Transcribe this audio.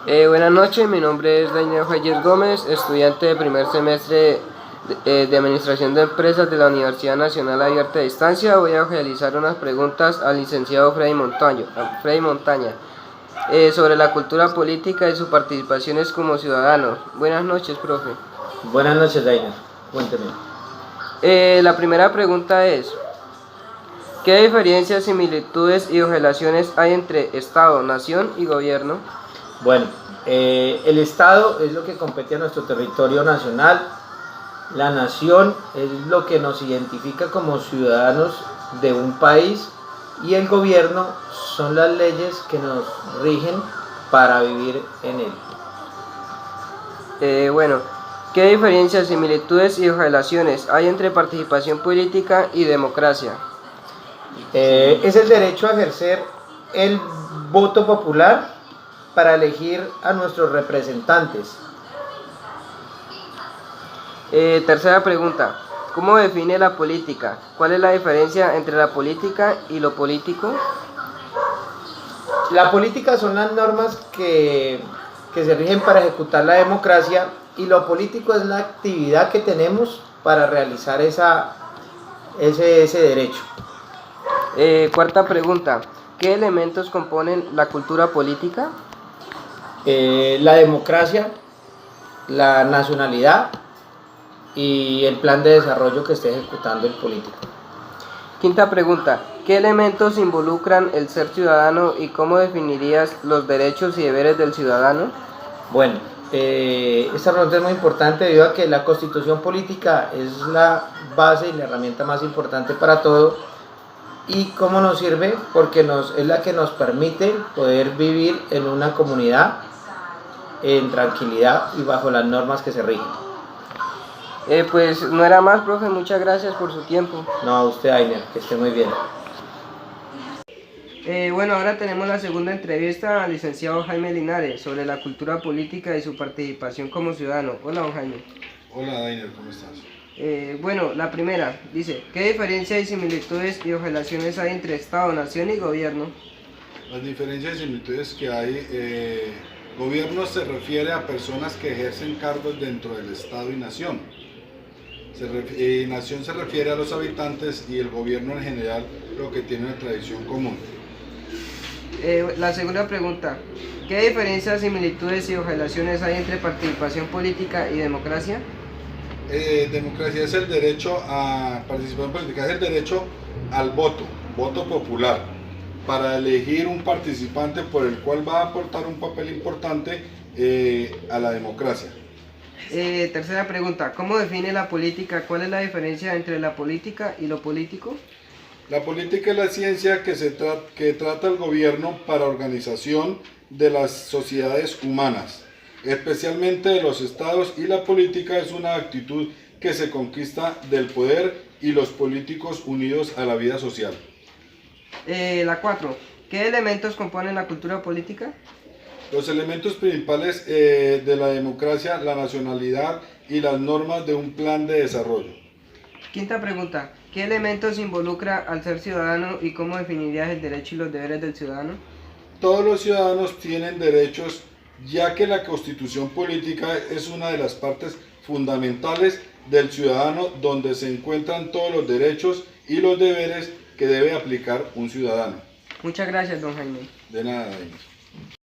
Buenas noches, mi nombre es Daniel Reyes Gómez, estudiante de primer semestre de Administración de Empresas de la Universidad Nacional Abierta de Distancia. Voy a realizar unas preguntas al licenciado Freddy Montaña sobre la cultura política y sus participaciones como ciudadanos. Buenas noches, profe. Buenas noches, Dainer. Cuénteme. La primera pregunta es: ¿qué diferencias, similitudes y relaciones hay entre Estado, nación y gobierno? Bueno, el Estado es lo que compete a nuestro territorio nacional. La nación es lo que nos identifica como ciudadanos de un país y el gobierno son las leyes que nos rigen para vivir en él. Bueno, ¿qué diferencias, similitudes y relaciones hay entre participación política y democracia? Es el derecho a ejercer el voto popular para elegir a nuestros representantes. Tercera pregunta: ¿cómo define la política? ¿Cuál es la diferencia entre la política y lo político? La política son las normas que se rigen para ejecutar la democracia y lo político es la actividad que tenemos para realizar ese derecho. Cuarta pregunta: ¿qué elementos componen la cultura política? La democracia, la nacionalidad y el plan de desarrollo que esté ejecutando el político. Quinta pregunta: ¿qué elementos involucran el ser ciudadano y cómo definirías los derechos y deberes del ciudadano? Bueno, esta pregunta es muy importante debido a que la constitución política es la base y la herramienta más importante para todo. ¿Y cómo nos sirve? Porque es la que nos permite poder vivir en una comunidad en tranquilidad y bajo las normas que se rigen. Pues no era más, profe, muchas gracias por su tiempo. No, a usted, Ainer, que esté muy bien. Bueno, ahora tenemos la segunda entrevista al licenciado Jaime Linares sobre la cultura política y su participación como ciudadano. Hola, don Jaime. Hola, Dainer, ¿cómo estás? Bueno, la primera dice: ¿qué diferencias y similitudes y relaciones hay entre Estado, nación y gobierno? Las diferencias y similitudes que hay, gobierno se refiere a personas que ejercen cargos dentro del Estado y nación. Nación se refiere a los habitantes y el gobierno en general lo que tiene una tradición común. La segunda pregunta: ¿qué diferencias, similitudes y relaciones hay entre participación política y democracia? Democracia es el derecho a participación política, es el derecho al voto, voto popular, para elegir un participante por el cual va a aportar un papel importante a la democracia. Tercera pregunta: ¿cómo define la política? ¿Cuál es la diferencia entre la política y lo político? La política es la ciencia que trata el gobierno para organización de las sociedades humanas, especialmente de los estados, y la política es una actitud que se conquista del poder y los políticos unidos a la vida social. La 4. ¿Qué elementos componen la cultura política? Los elementos principales de la democracia, la nacionalidad y las normas de un plan de desarrollo. Quinta pregunta: ¿qué elementos involucra al ser ciudadano y cómo definirías el derecho y los deberes del ciudadano? Todos los ciudadanos tienen derechos, ya que la constitución política es una de las partes fundamentales del ciudadano, donde se encuentran todos los derechos y los deberes que debe aplicar un ciudadano. Muchas gracias, don Jaime. De nada, David.